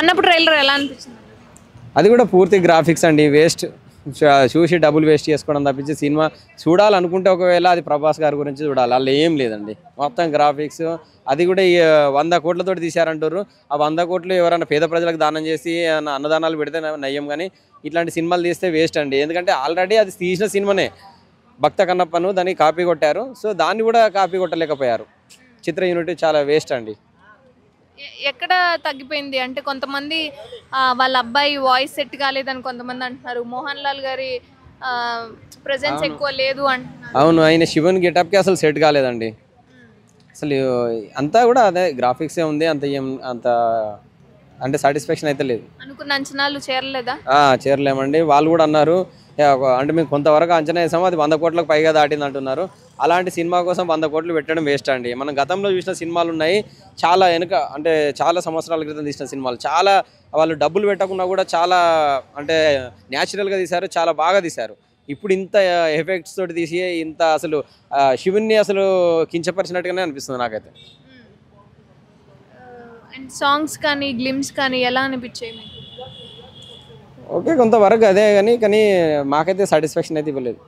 Kannappa trailer ఎలా అనిపించింది? అది కూడా పూర్తి గ్రాఫిక్స్ అండి, వేస్ట్. చూసి డబ్బులు వేస్ట్ చేసుకోవడం తప్పించి సినిమా చూడాలనుకుంటే ఒకవేళ అది ప్రభాస్ గారి గురించి చూడాలి, అలా ఏం లేదండి. మొత్తం గ్రాఫిక్స్, అది కూడా 100 కోట్లతోటి తీశారంటారు. ఆ 100 కోట్లు ఎవరైనా పేద ప్రజలకు దానం చేసి అన్నదానాలు పెడితే నయ్యం, కానీ ఇట్లాంటి సినిమాలు తీస్తే వేస్ట్ అండి. ఎందుకంటే ఆల్రెడీ అది తీసిన సినిమానే భక్త కన్నప్పను, దాన్ని కాపీ కొట్టారు. సో దాన్ని కూడా కాపీ కొట్టలేకపోయారు. చిత్ర యూనిట్ చాలా వేస్ట్ అండి. ఎక్కడ తగ్గిపోయింది అంటే కొంతమంది వాళ్ళ అబ్బాయి వాయిస్ సెట్ కాలేదని కొంతమంది అంటున్నారు. మోహన్ లాల్ గారి ప్రెజెన్స్ ఎక్కువ లేదు అంటున్నారు. అవును, ఆయన శివన్ గెటప్కి అసలు సెట్ కాలేదండి. అసలు అంతా కూడా అదే గ్రాఫిక్సే ఉంది, అంత అంటే సాటిస్ఫాక్షన్ అయితే లేదు. అనుకున్న అంచనాలు చేరలేదా? చేరలేమండి. వాళ్ళు కూడా అన్నారు అంటే మేము కొంతవరకు అంచనా వేసాము, అది 100 కోట్లకు పైగా దాటింది అంటున్నారు. అలాంటి సినిమా కోసం 100 కోట్లు పెట్టడం వేస్ట్ అండి. మనం గతంలో చూసిన సినిమాలు ఉన్నాయి, చాలా వెనుక అంటే చాలా సంవత్సరాల క్రితం తీసిన సినిమాలు, చాలా వాళ్ళు డబ్బులు పెట్టకుండా కూడా చాలా అంటే న్యాచురల్గా తీశారు, చాలా బాగా తీశారు. ఇప్పుడు ఇంత ఎఫెక్ట్స్ తోటి తీసి ఇంత అసలు శివుణ్ణి అసలు కించపరిచినట్టుగానే అనిపిస్తుంది నాకైతే. అండ్ సాంగ్స్ కానీ గ్లిమ్స్ కానీ ఎలా అనిపించాయి మీకు? ఓకే, కొంతవరకు అదే, కానీ మాకైతే సాటిస్ఫాక్షన్ అయితే ఇవ్వలేదు.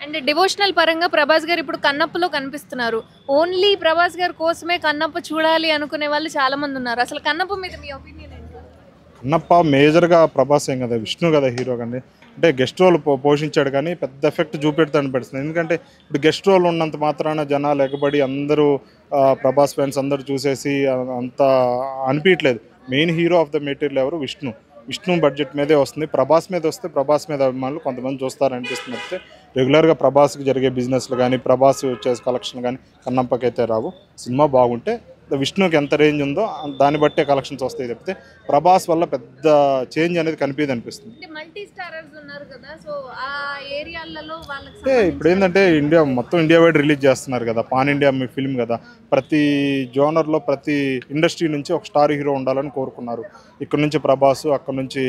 అండ్ డివోషనల్ పరంగా ప్రభాస్ గారు ఇప్పుడు కన్నప్పలో కనిపిస్తున్నారు. ఓన్లీ ప్రభాస్ గారి కోసమే కన్నప్ప చూడాలి అనుకునే వాళ్ళు చాలా మంది ఉన్నారు. అసలు కన్నప్ప మీద మీ ఒపీనియన్ ఏంటి? కన్నప్ప మేజర్గా ప్రభాస్ ఏం కదా, విష్ణు కదా హీరో కండి. అంటే గెస్ట్ రోల్ పోషించాడు కానీ పెద్ద ఎఫెక్ట్ చూపెడతాను పెడుతుంది. ఎందుకంటే ఇప్పుడు గెస్ట్ రోల్ ఉన్నంత మాత్రాన జనాలు ఎగబడి అందరూ ప్రభాస్ ఫ్యాన్స్ అందరూ చూసేసి అంత అనిపించట్లేదు. Main hero of the material ఎవరు? విష్ణు బడ్జెట్ మీదే వస్తుంది. ప్రభాస్ మీద వస్తే ప్రభాస్ మీద అభిమానులు కొంతమంది చూస్తారనిపిస్తుంది. అయితే రెగ్యులర్గా ప్రభాస్కి జరిగే బిజినెస్లు కానీ ప్రభాస్ చేసే కలెక్షన్ కానీ కన్నప్పకి అయితే రావు. సినిమా బాగుంటే విష్ణుకి ఎంత రేంజ్ ఉందో దాన్ని బట్టే కలెక్షన్స్ వస్తాయి తప్పితే ప్రభాస్ వల్ల పెద్ద చేంజ్ అనేది కనిపించదు అనిపిస్తుంది. అంటే ఇప్పుడు ఏంటంటే మొత్తం ఇండియా వైడ్ రిలీజ్ చేస్తున్నారు కదా, పాన్ ఇండియా మీ ఫిల్మ్ కదా, ప్రతి జోనర్లో ప్రతి ఇండస్ట్రీ నుంచి ఒక స్టార్ హీరో ఉండాలని కోరుకున్నారు. ఇక్కడ నుంచి ప్రభాస్, అక్కడ నుంచి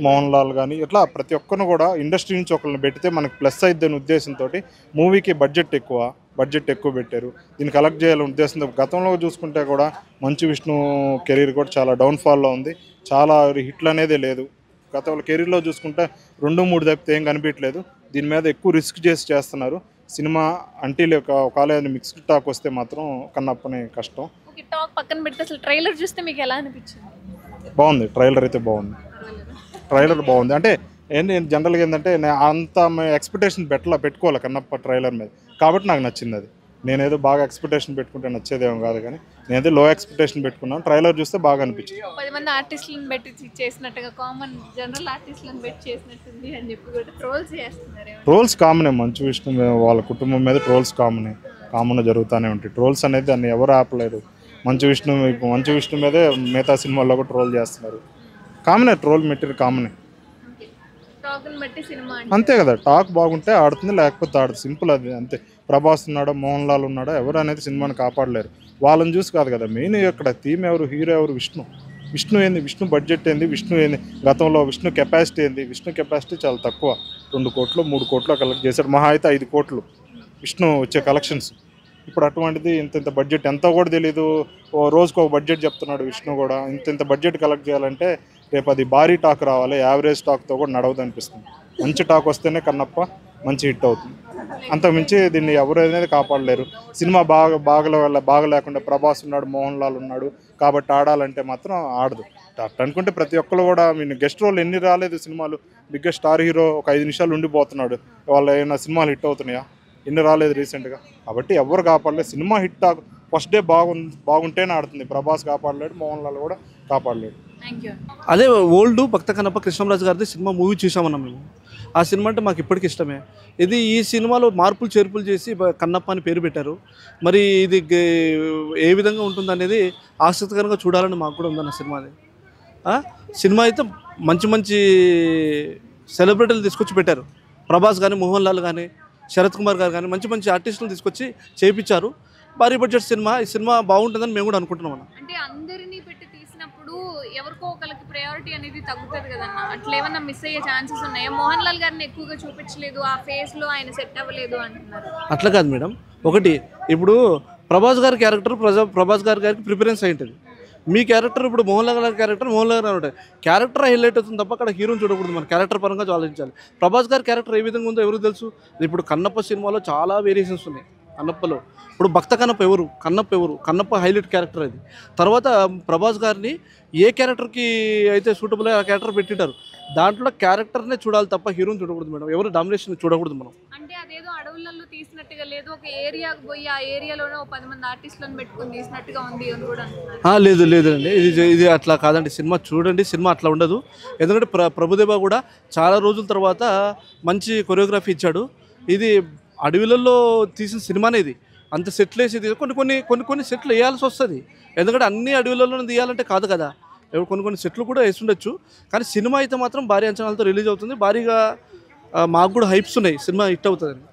మోహన్ లాల్ కానీ ఇట్లా ప్రతి ఒక్కరిని కూడా ఇండస్ట్రీ నుంచి ఒకరిని పెడితే మనకి ప్లస్ అయిద్దని ఉద్దేశంతో మూవీకి బడ్జెట్ ఎక్కువ పెట్టారు. దీన్ని కలెక్ట్ చేయాలనే ఉద్దేశంతో గతంలో చూసుకుంటే కూడా మంచు విష్ణు కెరీర్ కూడా చాలా డౌన్ఫాల్లో ఉంది. చాలా హిట్లు అనేది లేదు. గతంలో కెరీర్లో చూసుకుంటే 2-3 తప్పితే ఏం కనిపించలేదు. దీని మీద ఎక్కువ రిస్క్ చేస్తున్నారు. సినిమా అంటీల్ ఒకవేళ మిక్స్డ్ టాక్ వస్తే మాత్రం కన్నప్పని కష్టం. టాక్ పక్కన పెడితే అసలు ట్రైలర్ చూస్తే మీకు ఎలా అనిపించింది? బాగుంది, ట్రైలర్ అయితే బాగుంది. అంటే నేను జనరల్గా ఏంటంటే అంత ఎక్స్పెక్టేషన్ పెట్టుకోవాలి కన్నప్ప ట్రైలర్ మీద, కాబట్టి నాకు నచ్చింది. అది నేనేదో బాగా ఎక్స్పెక్టేషన్ పెట్టుకుంటే నచ్చేదేమో కాదు, కానీ నేనైతే లో ఎక్స్పెక్టేషన్ పెట్టుకున్నాను. ట్రైలర్ చూస్తే బాగా అనిపించింది. 10 మంది ఆర్టిస్టులను పెట్టి చేసినట్టుగా కామన్ జనరల్ ఆర్టిస్టులను పెట్టి చేసినట్టుంది అని చెప్పి కూడా ట్రోల్స్ చేస్తున్నారు. ట్రోల్స్ కామనే, మంచు విష్ణు వాళ్ళ కుటుంబం మీద ట్రోల్స్ కామన్గా జరుగుతూనే ఉంటాయి. ట్రోల్స్ అనేది దాన్ని ఎవరు ఆపలేరు. మంచు విష్ణు మీదే మిగతా సినిమాల్లో కూడా ట్రోల్ చేస్తున్నారు. కామనే, ట్రోల్ మెటీరియల్ కామనే, అంతే కదా. టాక్ బాగుంటే ఆడుతుంది, లేకపోతే ఆడుతుంది, సింపుల్ అది అంతే. ప్రభాస్ ఉన్నాడా, మోహన్ లాల్ ఉన్నాడా, ఎవరు అనేది సినిమాని కాపాడలేరు. వాళ్ళని చూసి కాదు కదా మెయిన్. ఇక్కడ థీమ్ ఎవరు, హీరో ఎవరు? విష్ణు ఏంది, విష్ణు బడ్జెట్ ఏంది, విష్ణు ఏంది, గతంలో విష్ణు కెపాసిటీ ఏంది? విష్ణు కెపాసిటీ చాలా తక్కువ, 2 కోట్లు 3 కోట్లు కలెక్ట్ చేశాడు. మహా అయితే 5 కోట్లు విష్ణు వచ్చే కలెక్షన్స్. ఇప్పుడు అటువంటిది ఇంత బడ్జెట్ ఎంతో కూడా తెలీదు. రోజుకు ఒక బడ్జెట్ చెప్తున్నాడు విష్ణు కూడా. ఇంత బడ్జెట్ కలెక్ట్ చేయాలంటే రేపు అది భారీ టాక్ రావాలి, యావరేజ్ టాక్తో కూడా నడవదు అనిపిస్తుంది. మంచి టాక్ వస్తేనే కన్నప్ప మంచి హిట్ అవుతుంది. అంతకుమించి దీన్ని ఎవరు అనేది కాపాడలేరు. సినిమా బాగా లేకుండా ప్రభాస్ ఉన్నాడు, మోహన్ లాల్ ఉన్నాడు కాబట్టి ఆడాలంటే మాత్రం ఆడదు. అట్లా అనుకుంటే ప్రతి ఒక్కరు కూడా గెస్ట్ రోల్ ఎన్ని రాలేదు సినిమాలు. బిగ్గెస్ట్ స్టార్ హీరో ఒక 5 నిమిషాలు ఉండిపోతున్నాడు. వాళ్ళు ఏమైనా సినిమాలు హిట్ అవుతున్నాయా? ఎన్ని రాలేదు రీసెంట్గా. కాబట్టి ఎవరు కాపాడలేదు. సినిమా హిట్ ఫస్ట్ డే బాగుంటేనే ఆడుతుంది. ప్రభాస్ కాపాడలేడు, మోహన్ లాల్ కూడా కాపాడలేడు. అదే ఓల్డ్ భక్త కన్నప్ప కృష్ణరాజు గారిది సినిమా మూవీ చూసామన్నాం మేము. ఆ సినిమా అంటే మాకు ఇప్పటికి ఇష్టమే. ఈ సినిమాలో మార్పులు చేర్పులు చేసి కన్నప్ప అని పేరు పెట్టారు. మరి ఇది ఏ విధంగా ఉంటుంది అనేది ఆసక్తికరంగా చూడాలని మాకు కూడా ఉందన్న సినిమాది. సినిమా అయితే మంచి సెలబ్రిటీలు తీసుకొచ్చి పెట్టారు. ప్రభాస్ కానీ, మోహన్ లాల్ కానీ, శరత్ కుమార్ గారు కానీ మంచి ఆర్టిస్టులు తీసుకొచ్చి చేయించారు. భారీ బడ్జెట్ సినిమా. ఈ సినిమా బాగుంటుందని మేము కూడా అనుకుంటున్నాం. అంటే అందరినీ పెట్టి తీసినప్పుడు ఎవరికో ఒకరికి ప్రయారిటీ అనేది తగ్గుతుంది కదన్న. అట్లా ఏమన్నా మిస్ అయ్యే ఛాన్సెస్ ఉన్నాయా? మోహన్ లాల్ గారిని ఎక్కువగా చూపించలేదు, ఆ ఫేస్లో ఆయన సెట్ అవ్వలేదు అంటున్నారు. అట్లా కాదు మేడం. ఒకటి ఇప్పుడు ప్రభాస్ గారి క్యారెక్టర్ ప్రభాస్ గారికి ప్రిఫరెన్స్ అయి ఉంటుంది. మీ క్యారెక్టర్ ఇప్పుడు మోహన్ లాల్ గారి క్యారెక్టర్ మోహన్ లాల్ గారు ఉంటాయి, క్యారెక్టర్ హైలైట్ అవుతుంది తప్ప అక్కడ హీరోని చూడకూడదు. మన క్యారెక్టర్ పరంగా ఆలోచించాలి. ప్రభాస్ గారి క్యారెక్టర్ ఏ విధంగా ఉందో ఎవరికి తెలుసు. ఇప్పుడు కన్నప్ప సినిమాలో చాలా వేరియేషన్స్ ఉన్నాయి. కన్నప్పలో ఇప్పుడు భక్త కన్నప్ప ఎవరు, కన్నప్ప ఎవరు, కన్నప్ప హైలైట్ క్యారెక్టర్ అది. తర్వాత ప్రభాస్ గారిని ఏ క్యారెక్టర్కి అయితే సూటబుల్ ఆ క్యారెక్టర్ పెట్టింటారు, దాంట్లో క్యారెక్టర్నే చూడాలి తప్ప హీరోని చూడకూడదు మేడం. ఎవరు డామినేషన్ చూడకూడదు మనం. అంటే అదేదో అడవులలో తీసినట్టుగా లేదు, ఒక ఏరియాకి పోయి ఆ ఏరియాలోనే ఒక 10 మంది ఆర్టిస్టులను పెట్టుకుని తీసినట్టుగా ఉంది అని కూడా అంటున్నారు. లేదు లేదండి, ఇది అట్లా కాదండి. సినిమా చూడండి, సినిమా అట్లా ఉండదు. ఎందుకంటే ప్రభుదేవ కూడా చాలా రోజుల తర్వాత మంచి కొరియోగ్రఫీ ఇచ్చాడు. ఇది అడవులలో తీసిన సినిమానే. ఇది అంత సెట్లు వేసేది కొన్ని సెట్లు వేయాల్సి వస్తుంది. ఎందుకంటే అన్ని అడవులలో తీయాలంటే కాదు కదా, కొన్ని సెట్లు కూడా వేసి ఉండొచ్చు. కానీ సినిమా అయితే మాత్రం భారీ అంచనాలతో రిలీజ్ అవుతుంది. భారీగా మాకు కూడా హైప్స్ ఉన్నాయి, సినిమా హిట్ అవుతుందని.